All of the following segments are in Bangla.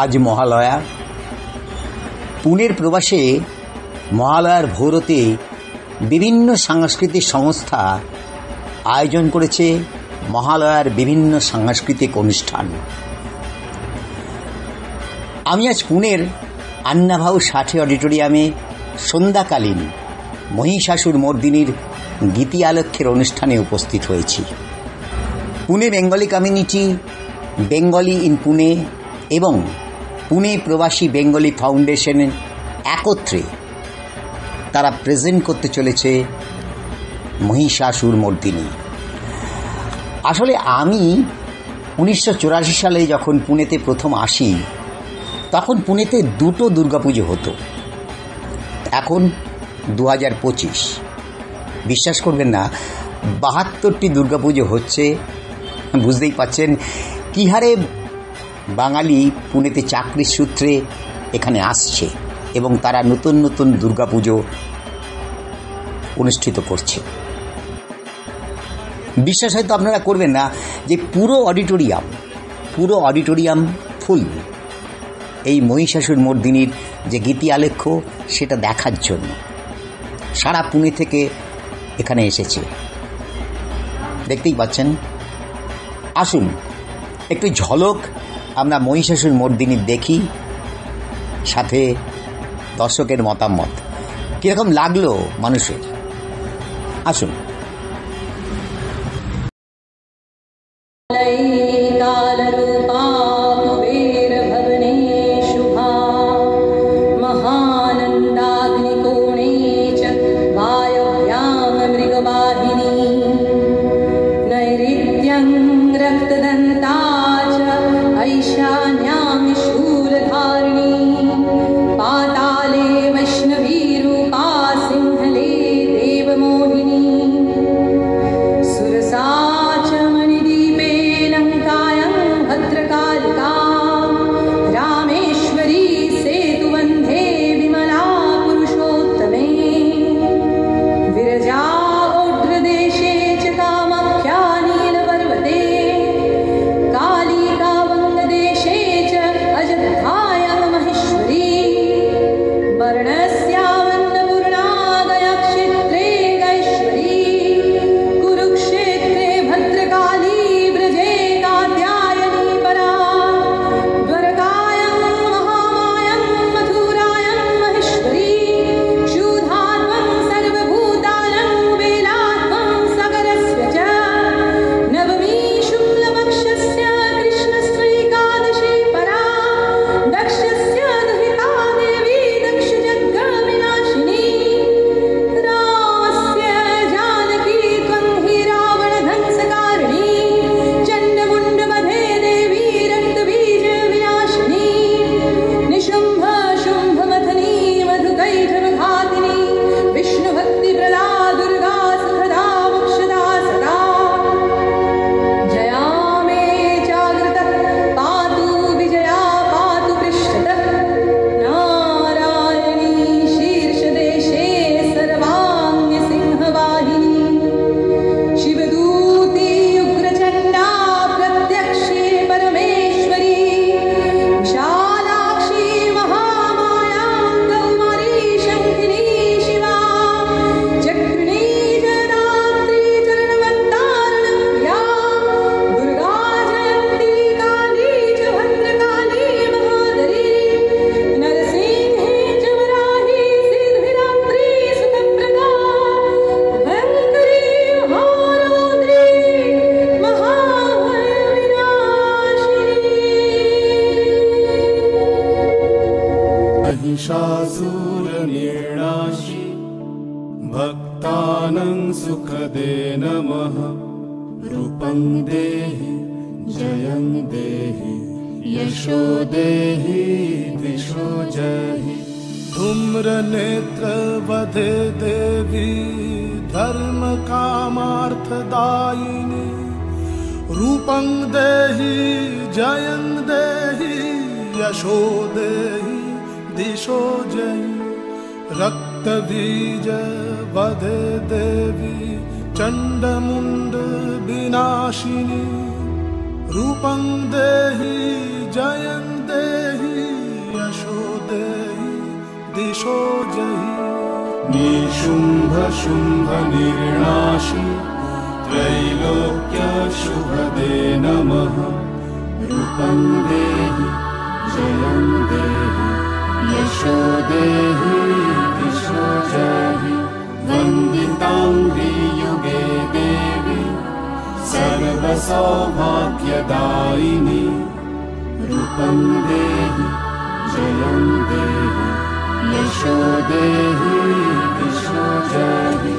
আজ মহালয়া। পুনের প্রবাসে মহালয়ার ভোরতে বিভিন্ন সাংস্কৃতিক সংস্থা আয়োজন করেছে মহালয়ার বিভিন্ন সাংস্কৃতিক অনুষ্ঠান। আমি আজ পুনের আন্নাভাউ 60 অডিটোরিয়ামে সন্ধ্যাকালীন মহিষাসুর মর্দিনীর গীতি আলেখ্যের অনুষ্ঠানে উপস্থিত হয়েছি। Pune Bengali community, Bengali in Pune এবং পুনে প্রবাসী বেঙ্গলি ফাউন্ডেশন একত্রে তারা প্রেজেন্ট করতে চলেছে মহিষাসুর মর্দিনী। আসলে আমি 1984 সালে যখন পুনেতে প্রথম আসি তখন পুনেতে দুটো দুর্গাপুজো হতো। এখন 2025, বিশ্বাস করবেন না 72টি দুর্গাপুজো হচ্ছে। বুঝতেই পাচ্ছেন কী হারে বাঙালি পুনেতে চাকরির সূত্রে এখানে আসছে এবং তারা নতুন নতুন দুর্গাপুজো অনুষ্ঠিত করছে। বিশ্বাস হয়তো আপনারা করবেন না যে পুরো অডিটোরিয়াম ফুল এই মহিষাসুর মর্দিনীর যে গীতি আলেখ্য সেটা দেখার জন্য সারা পুনে থেকে এখানে এসেছে। দেখতেই পাচ্ছেন। আসুন একটু ঝলক আমরা মহিষাসুর মর্দিনীর দেখি, সাথে দর্শকের মতামত কীরকম লাগলো মানুষের। আসুন। महिषासुरनिर्णाशि भक्तानां सुखदे नमः। रूपं देहि जयं देहि यशो देहि दिशो जहि। धूम्रनेत्रवधे देवी धर्म कामार्थदायिनी। रूपं देहि जयं देहि यशो देहि दिशो जयि। रक्तबीज वधे देवी चंडमुंड विनाशिनी। रूपं देहि जयं देहि देहि दिशो जहि निशुम्भ शुम्भ निर्णाशि त्रैलोक्य शुभदे नमः रूपं देहि जयं देहि यशो देहि दिशो जहि वन्दिताङ्घ्रि युगे देवी सर्वसौभाग्यदायिनी रूपं देहि जयं देहि यशो देहि दिशो जहि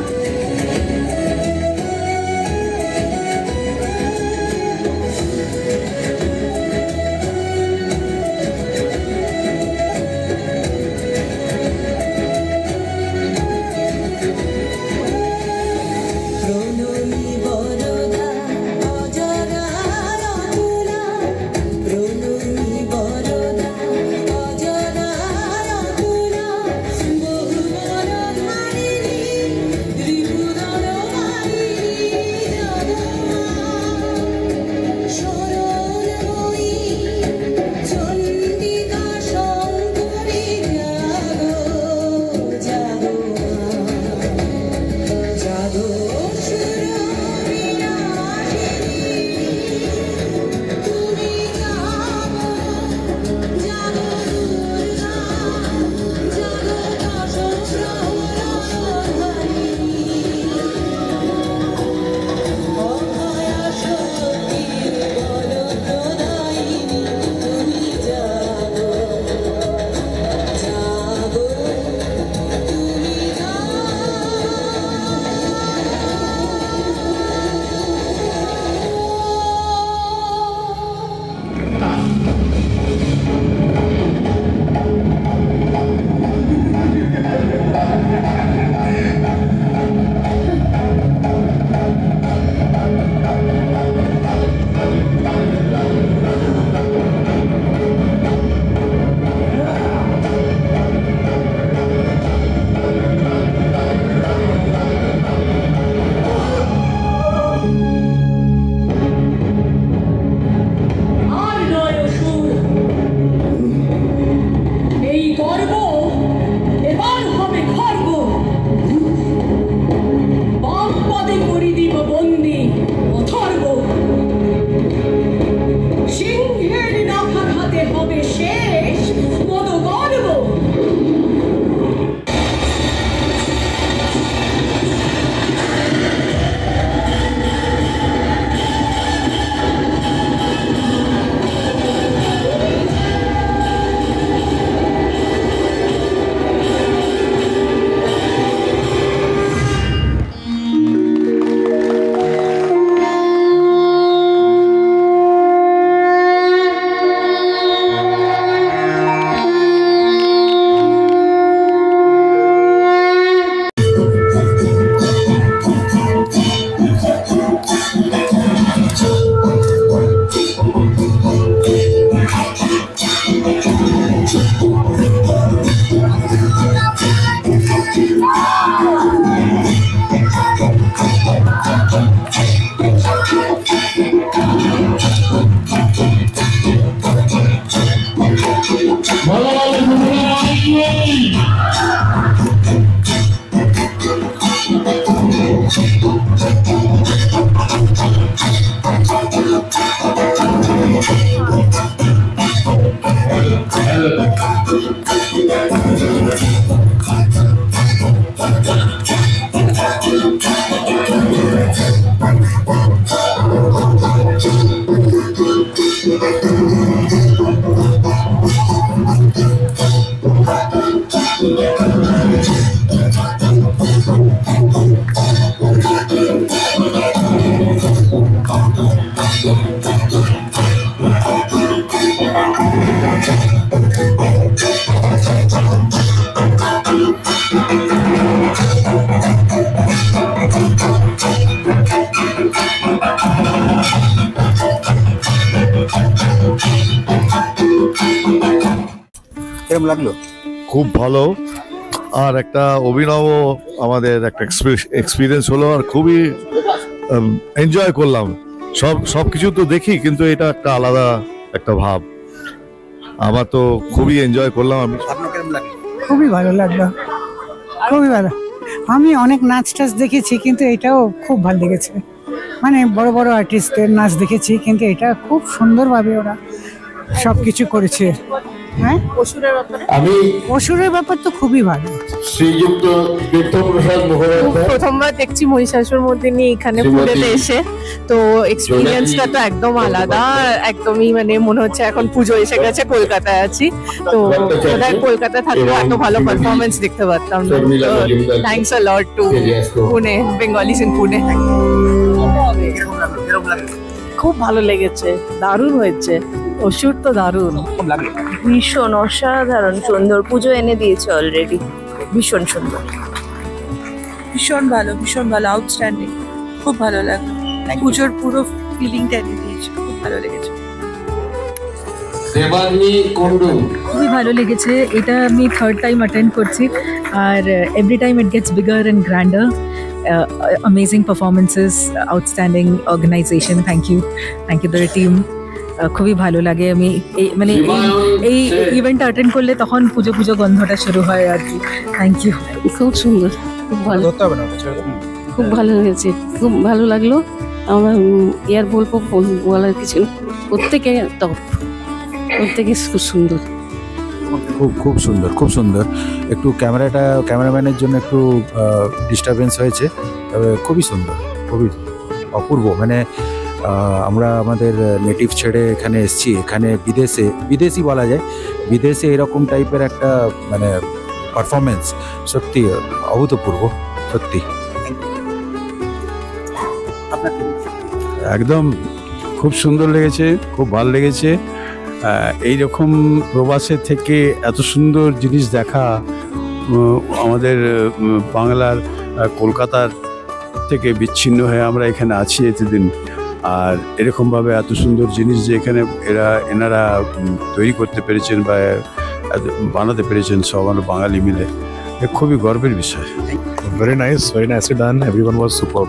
কেমন লাগলো? খুব ভালো, আর একটা অভিনব আমাদের একটা এক্সপিরিয়েন্স হলো, আর খুবই এনজয় করলাম। সব কিছু তো দেখি, কিন্তু এটা একটা আলাদা একটা ভাব। আমার তো খুবই এনজয় করলাম আমি। খুবই ভালো লাগলো, খুবই ভালো। আমি অনেক নাচ টাচ দেখেছি, কিন্তু এটাও খুব ভালো লেগেছে। মানে বড় বড় আর্টিস্টদের নাচ দেখেছি, কিন্তু এটা খুব সুন্দরভাবে ওরা সবকিছু করেছে। হ্যাঁ, আমি অসুরের ব্যাপার তো খুবই ভালো। শ্রীযুক্ত তীর্থপ্রসাদ মুখোপাধ্যায় প্রথমবার দেখছি মহিষাসুর মধ্যে নিয়ে এখানে পুজোতে এসে, তো এক্সপিরিয়েন্সটা তো একদম আলাদা, একদমই মানে মনে হচ্ছে এখন পুজো এসে গেছে, কলকাতায় আছি। তো বোধহয় কলকাতায় থাকলে এত ভালো পারফরমেন্স দেখতে পারতাম না। Thanks a lot to Pune, Bengalese in Pune. খুব ভালো লেগেছে, দারুণ হয়েছে, অসুর তো দারুণ, ভীষণ অসাধারণ সুন্দর, পুজো এনে দিয়েছে অলরেডি, ভীষণ সুন্দর, ভীষণ ভালো, আউটস্ট্যান্ডিং, খুব ভালো লাগলো। পুজোর পুরো ফিলিংটা এনে দিয়েছে, খুব ভালো লেগেছে। দেবাগ্নি কুন্ডু খুবই ভালো লেগেছে। এটা আমি থার্ড টাইম অ্যাটেন্ড করছি, আর every time it gets bigger and grander. Amazing performances, outstanding organisation, thank you the team. খুবই ভালো লাগে। আমি মানে এই ইভেন্ট অ্যাটেন্ড করলে তখন পুজো পুজো গন্ধটা শুরু হয় আর কি। Thank you. খুব সুন্দর, খুব ভালো, খুব ভালো হয়েছে, খুব ভালো লাগলো আমার। ইয়ার বলবো বলার কিছু না, প্রত্যেকে টপ, প্রত্যেকে খুব সুন্দর, খুব সুন্দর, খুব সুন্দর। একটু ক্যামেরাম্যানের জন্য একটু ডিস্টারবেন্স হয়েছে, তবে খুবই সুন্দর, খুবই অপূর্ব। মানে আমরা আমাদের নেটিভ ছেড়ে এখানে এসেছি, এখানে বিদেশি বলা যায়, বিদেশে এরকম টাইপের একটা মানে পারফরমেন্স সত্যি অভূতপূর্ব, সত্যি একদম খুব সুন্দর লেগেছে, খুব ভালো লেগেছে। এইরকম প্রবাসের থেকে এত সুন্দর জিনিস দেখা, আমাদের বাংলার কলকাতার থেকে বিচ্ছিন্ন হয়ে আমরা এখানে আছি এতদিন, আর এরকমভাবে এত সুন্দর জিনিস যে এখানে এনারা তৈরি করতে পেরেছেন বা বানাতে পেরেছেন সব আমরা বাঙালি মিলে, খুবই গর্বের বিষয়। ভেরি নাইসলি ডান, এভরিওয়ান ওয়াজ সুপার।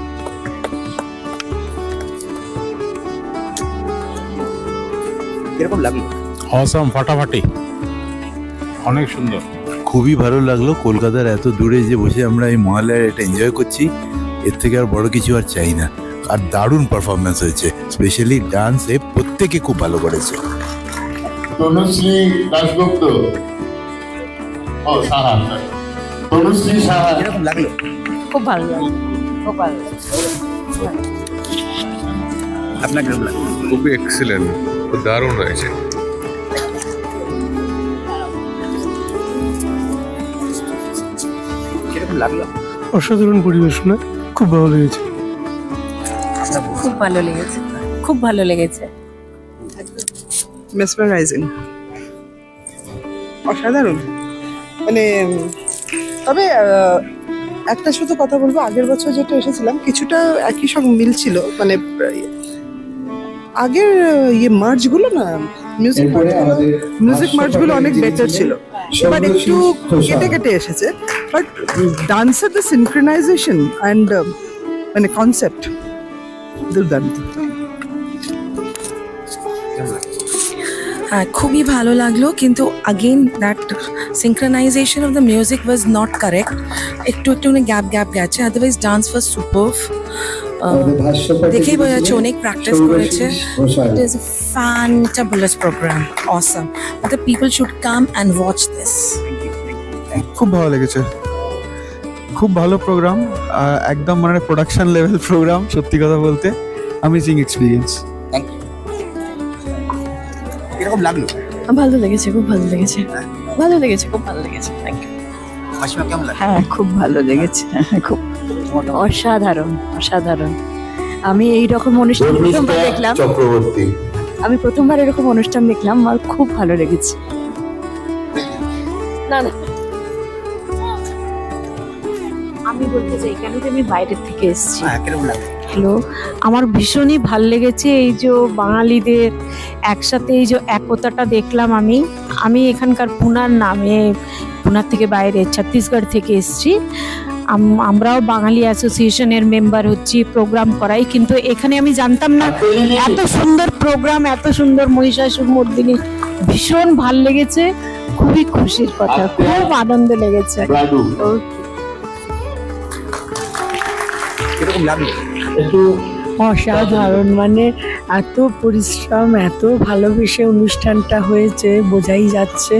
কিরকম লাগলো? অসাম, ফাটাফাটি, অনেক সুন্দর, খুবই ভালো লাগলো। কলকাতার এত দূরে যে বসে আমরা এই মহালয়ার এটা এনজয় করছি, এর থেকে আর বড় কিছু আর চাই না। আর দারুণ পারফরমেন্স হয়েছে, স্পেশালি ডান্সে প্রত্যেকে খুব ভালো করেছে। তনুশ্রী দাশগুপ্ত, ও সাহা, তনুশ্রী সাহা, কিরকম লাগলো? খুব ভালো লাগলো, খুব ভালো লাগলো। আপনার কিরকম লাগলো? খুবই এক্সিলেন্ট, দারুণ হয়েছে। কিরকম লাগলো? অসাধারণ পরিবেশনা, খুব ভালো লেগেছে। খুব ভালো লেগেছে, খুব ভালো লেগেছে, মেসমারাইজিং, অসাধারণ। মানে তবে একটা শুধু কথা বলবো, আগের বছর যেটা এসেছিলাম কিছুটা একই সব মিল ছিল, মানে আগের মার্চগুলো না, মিউজিক মার্চগুলো অনেক বেটার ছিল, এবার একটু কেটে কেটে এসেছে, বাট ডান্সের দ্য সিনক্রোনাইজেশন অ্যান্ড মানে কনসেপ্ট দুর্দান্ত। খুবই ভালো লাগলো, কিন্তু again that synchronization of the music was not correct, একটু গ্যাপ গেছে, আদারওয়াইজ ডান্স ওয়াজ সুপারভ। দেখেই বোঝা যাচ্ছে অনেক প্র্যাকটিস করেছে। It is a fantabulous programme, awesome, the people should come and watch this. খুব ভালো লেগেছে, খুব ভালো প্রোগ্রাম, একদম মানে প্রোডাকশন লেভেল প্রোগ্রাম, সত্যি কথা বলতে অ্যামেজিং এক্সপিরিয়েন্স। Thank you. কিরকম লাগলো? ভালো লেগেছে, খুব ভালো লেগেছে, ভালো লেগেছে, খুব ভালো লেগেছে। Thank you. মাসিমা কেমন লাগলো? হ্যাঁ, খুব ভালো লেগেছে, খুব অসাধারণ, অসাধারণ। আমি এইরকম অনুষ্ঠান প্রথমবার দেখলাম, চক্রবর্তী, আমি প্রথমবার এরকম অনুষ্ঠান দেখলাম, আমার খুব ভালো লেগেছে। না না, আমি বলতে চাই কেন যে আমি বাইরের থেকে এসেছি। হ্যাঁ, কিরকম লাগলো? হ্যালো, আমার ভীষণই ভাল লেগেছে এই যে বাঙালিদের একসাথে এই যে একতাটা দেখলাম। আমি এখানকার পুনার নামে, পুনার থেকে বাইরে ছত্তিশগড় থেকে এসেছি। আমরাও বাঙালি অ্যাসোসিয়েশনের মেম্বার হচ্ছি, প্রোগ্রাম করাই, কিন্তু এখানে আমি জানতাম না এত সুন্দর প্রোগ্রাম, এত সুন্দর মহিষাসুর মর্দিনী, ভীষণ ভাল লেগেছে। খুবই খুশির কথা, খুব আনন্দ লেগেছে। কিরকম লাগলো? অসাধারণ, মানে এত পরিশ্রম, এত ভালোবেসে অনুষ্ঠানটা হয়েছে, বোঝাই যাচ্ছে।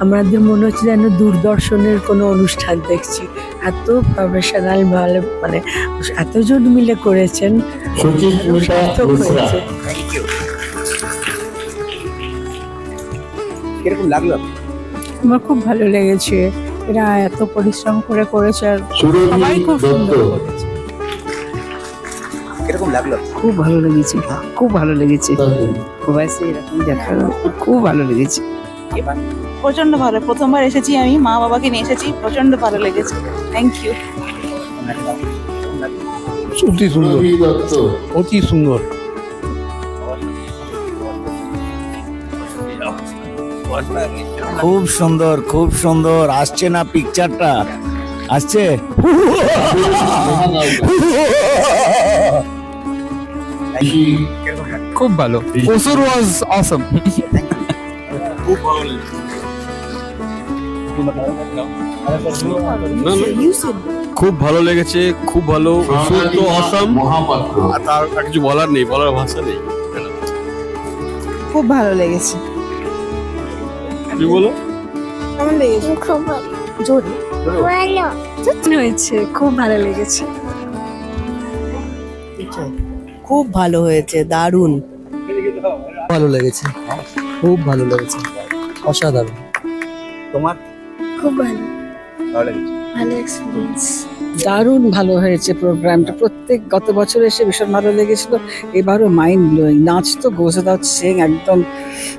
আমাদের মনে হচ্ছে যেন দূরদর্শনের কোনো অনুষ্ঠান দেখছি। এত প্রফেশনাল, ভালো, মানে এতজন মিলে করেছেন, সার্থক হয়েছে। কিরকম লাগলো? আমার খুব ভালো লেগেছে, এরা এত পরিশ্রম করে করেছে আর সবাই খুব সুন্দর করেছে। কিরকম লাগলো? খুব ভালো লেগেছে, খুব ভালো লেগেছে। প্রবাসে এরকম দেখা খুব ভালো লেগেছে। প্রচন্ড ভালো, প্রথমবার এসেছি আমি, মা বাবাকে নিয়ে এসেছি, প্রচন্ড ভালো লেগেছে। Thank you. অতি সুন্দর, অতি সুন্দর। খুব সুন্দর, খুব সুন্দর। আসছে না পিকচারটা? আসছে। খুব ভালো। ওসুর ওয়াজ অসম। খুব ভালো লেগেছে। খুব ভালো লেগেছে, খুব ভালো। ওসুর তো অসম, আর তার কিছু বলার নেই, বলার ভাষা নেই। খুব ভালো লেগেছে। তুমি বলো। কেমন লেগেছে? খুব ভালো। জোরে ভালো হয়েছে, খুব ভালো লেগেছে। খুব ভালো হয়েছে, দারুণ ভালো লেগেছে, খুব ভালো লেগেছে, অসাধারণ। তোমার? খুব ভালো, ভালো লেগেছে, ভালো এক্সপিরিয়েন্স। দারুণ ভালো হয়েছে প্রোগ্রামটা। প্রত্যেক গত বছর এসে ভীষণ ভালো লেগেছিল, এবারও মাইন্ড ব্লোয়িং। নাচ তো গোজ উইদাউট সেইং, একদম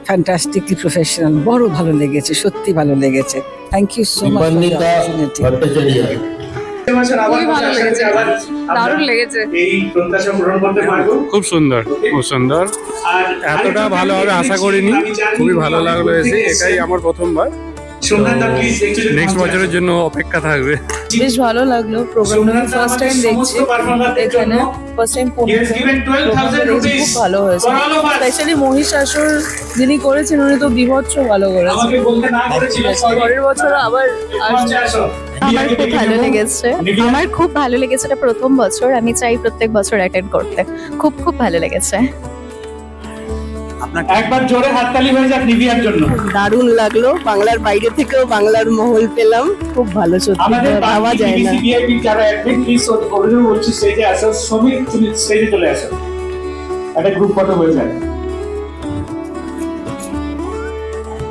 ফ্যান্টাস্টিকলি প্রফেশনাল। বড় ভালো লেগেছে, সত্যি ভালো লেগেছে। Thank you so much. খুবই ভালো লেগেছে, দারুণ লেগেছে। এই প্রত্যাশা পূরণ করতে পারবো। খুব সুন্দর, খুব সুন্দর। এতটা ভালো হবে আশা করিনি, খুবই ভালো লাগলো এসে। এটাই আমার প্রথমবার, নেক্সট বছরের জন্য অপেক্ষা থাকবে। বেশ ভালো লাগলো প্রোগ্রামটা, ফার্স্ট টাইম দেখছি এখানে, ফার্স্ট টাইম খুব ভালো হয়েছে। স্পেশালি মহিষাসুর যিনি করেছেন উনি তো বিভৎস ভালো করেছেন। পরের বছর আবার আমার খুব ভালো লেগেছে, আমার খুব ভালো লেগেছে। এটা প্রথম বছর, আমি চাই প্রত্যেক বছর অ্যাটেন্ড করতে। খুব খুব ভালো লেগেছে। একবার জোরে হাততালি হয়ে যাক নিভিয়ার জন্য। দারুণ লাগলো, বাংলার বাইরে থেকেও বাংলার মহল পেলাম, খুব ভালো। সত্যি ভাবা যায় না। যারা অ্যাডমিন প্লিজ অভিযোগ বলছি স্টেজে আসো, শ্রমিক তুমি স্টেজে চলে আসো, একটা গ্রুপ ফটো হয়ে যায়।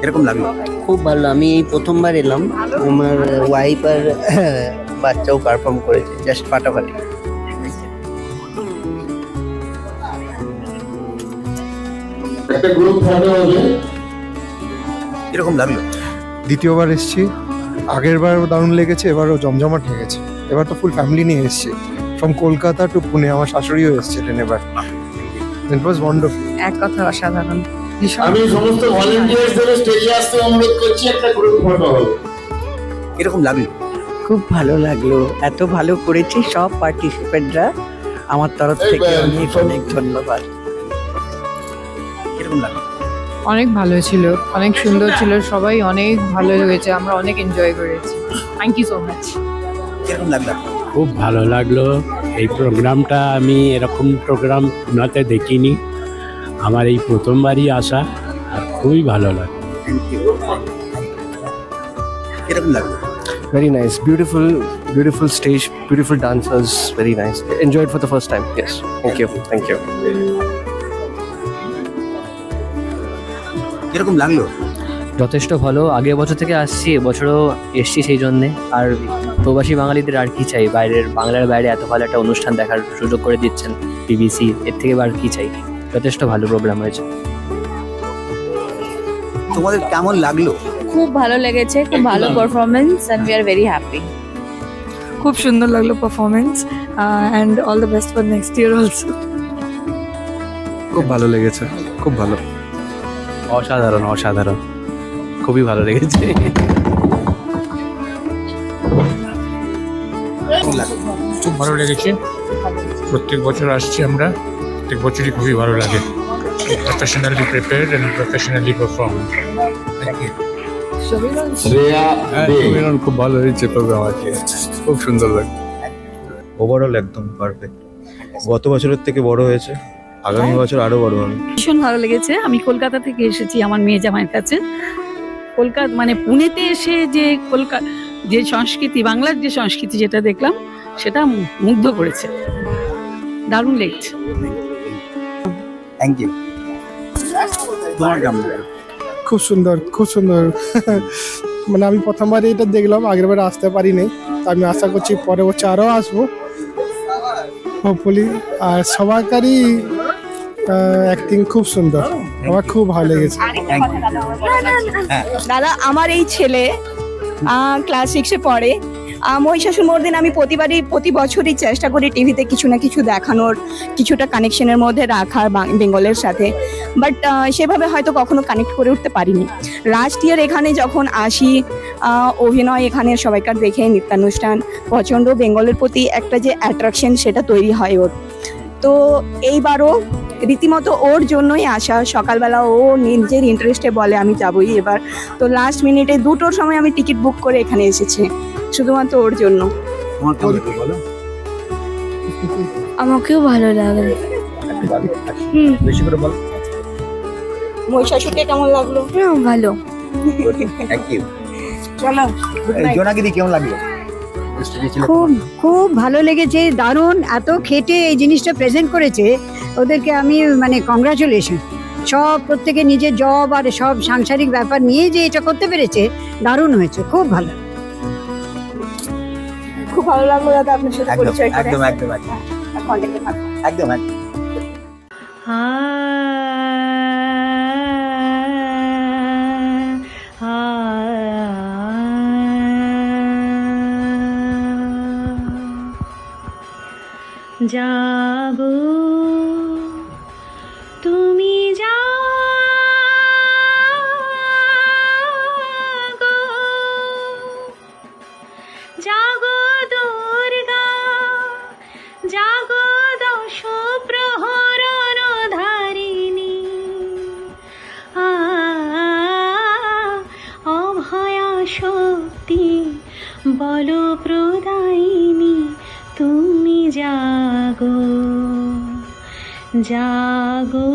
এরকম লাগলো? খুব ভালো। আমি এই প্রথমবার এলাম, আমার ওয়াইফ আর বাচ্চাও পারফর্ম করেছে, জাস্ট ফাটাফাটি। একটা গ্রুপ ফটো হবে। এরকম লাগলো? দ্বিতীয়বার এসেছি, আগের বারও দারুণ লেগেছে, এবারও জমজমাট লেগেছে। এবার তো ফুল ফ্যামিলি নিয়ে এসেছি, ফ্রম কলকাতা টু পুনে। আমার শাশুড়িও এসেছিলেন এবার। ইট ওয়াজ ওয়ান্ডারফুল। এক কথা অসাধারণ। আমি সমস্ত ভলান্টিয়ারদের স্টেজে আসতে অনুরোধ করছি, একটা গ্রুপ ফটো হবে। এরকম লাগলো? খুব ভালো লাগলো, এত ভালো করেছি সব পার্টিসিপেন্টরা। আমার তরফ থেকে অনেক অনেক ধন্যবাদ। এরকম লাগলো? অনেক ভালো ছিল, অনেক সুন্দর ছিল, সবাই অনেক ভালো হয়েছে, আমরা অনেক এনজয় করেছি। Thank you so much. এরকম লাগলো? খুব ভালো লাগলো। এই প্রোগ্রামটা আমি এরকম প্রোগ্রাম পুনাতে দেখিনি, আমার এই প্রথমবারই আসা, আর খুবই ভালো লাগলো। এরকম লাগলো? Very nice, beautiful stage, beautiful dancers, very nice. Enjoyed for the first time. Yes, thank you, thank you. কিরকম লাগলো? যথেষ্ট ভালো। আগের বছর থেকে আসছি, এবছরও এসছি সেই জন্যে। আর প্রবাসী বাঙালিদের আর কি চাই, বাংলার বাইরে এত ভালো একটা অনুষ্ঠান দেখার সুযোগ করে দিচ্ছেন টিভিসি, এর থেকে আর কি চাই। যথেষ্ট ভালো প্রোগ্রাম হয়েছে। তোমাদের কেমন লাগলো? খুব ভালো লেগেছে, খুব ভালো performance, and we are very happy. খুব সুন্দর লাগলো performance, and all the best for next year also. খুব ভালো লেগেছে, খুব ভালো। অসাধারণ, অসাধারণ, খুবই ভালো লেগেছে। খুব ভালো লেগেছে। প্রত্যেক বছর আসছি আমরা, প্রত্যেক বছরই খুবই ভালো লাগে। Professionally prepared and professionally perform. Thank you. Shreya Dey. Samiran খুব ভালো হয়েছে প্রোগ্রাম আছে, খুব সুন্দর লাগে। ওভারঅল একদম পারফেক্ট। গত বছরের থেকে বড় হয়েছে, আগামী বছর আরো বড় হবে। ভীষণ ভালো লেগেছে। আমি কলকাতা থেকে এসেছি আমার মেয়ে জামাইয়ের কাছে। কলকাতা মানে পুনেতে এসে যে যে সংস্কৃতি, বাংলার যে সংস্কৃতি যেটা দেখলাম সেটা মুগ্ধ করেছে, দারুণ লেগেছে। Thank you. তোমার কেমন লাগলো? খুব সুন্দর, খুব সুন্দর। মানে আমি প্রথমবার এটা দেখলাম, আগের বার আসতে পারিনি। আমি আশা করছি পরের বছর আরও আসবো হোপফুলি। আর সবাইকারই অ্যাক্টিং খুব সুন্দর, আমার খুব ভালো লেগেছে। দাদা, আমার এই ছেলে ক্লাস 6-এ পড়ে। মহিষাসুর মর্দিনী আমি প্রতি বছরই চেষ্টা করি টিভিতে কিছু না কিছু দেখানোর, কিছুটা কানেকশনের মধ্যে রাখার বেঙ্গলের সাথে, বাট সেভাবে হয়তো কখনো কানেক্ট করে উঠতে পারিনি। লাস্ট ইয়ার এখানে যখন আসি, অভিনয় এখানে সবাইকার দেখে, নৃত্যানুষ্ঠান প্রচণ্ড বেঙ্গলের প্রতি একটা যে অ্যাট্রাকশন সেটা তৈরি হয় ওর। তো এইবারও রীতিমতো ওর জন্যই আসা। সকালবেলা ও নিজের ইন্টারেস্টে বলে আমি যাবই এবার। তো লাস্ট মিনিটে 2টোর সময় আমি টিকিট বুক করে এখানে এসেছি শুধুমাত্র ওর জন্য। আমাকেও ভালো লাগে। বেশি করে বল। মহিষাসুরকে কেমন লাগলো? ভালো। Thank you. চলো, জোনাগিরি কেমন লাগলো? খুব খুব ভালো লেগেছে, দারুণ। এত খেটে এই জিনিসটা প্রেজেন্ট করেছে ওদেরকে আমি মানে কংগ্রাচুলেশন। সব প্রত্যেকে নিজের জব আর সব সাংসারিক ব্যাপার নিয়ে যে এটা করতে পেরেছে, দারুণ হয়েছে, খুব ভালো। খুব ভালো লাগলো দাদা আপনার সাথে পরিচয় করে। একদম একদম একদম একদম একদম। জাগো তুমি জাগো, জাগো দুর্গা, জাগো দশ প্রহরণ ধারিণী, অভয়া শক্তি বল প্রদায়িনী, তুমি জাগো জাগো।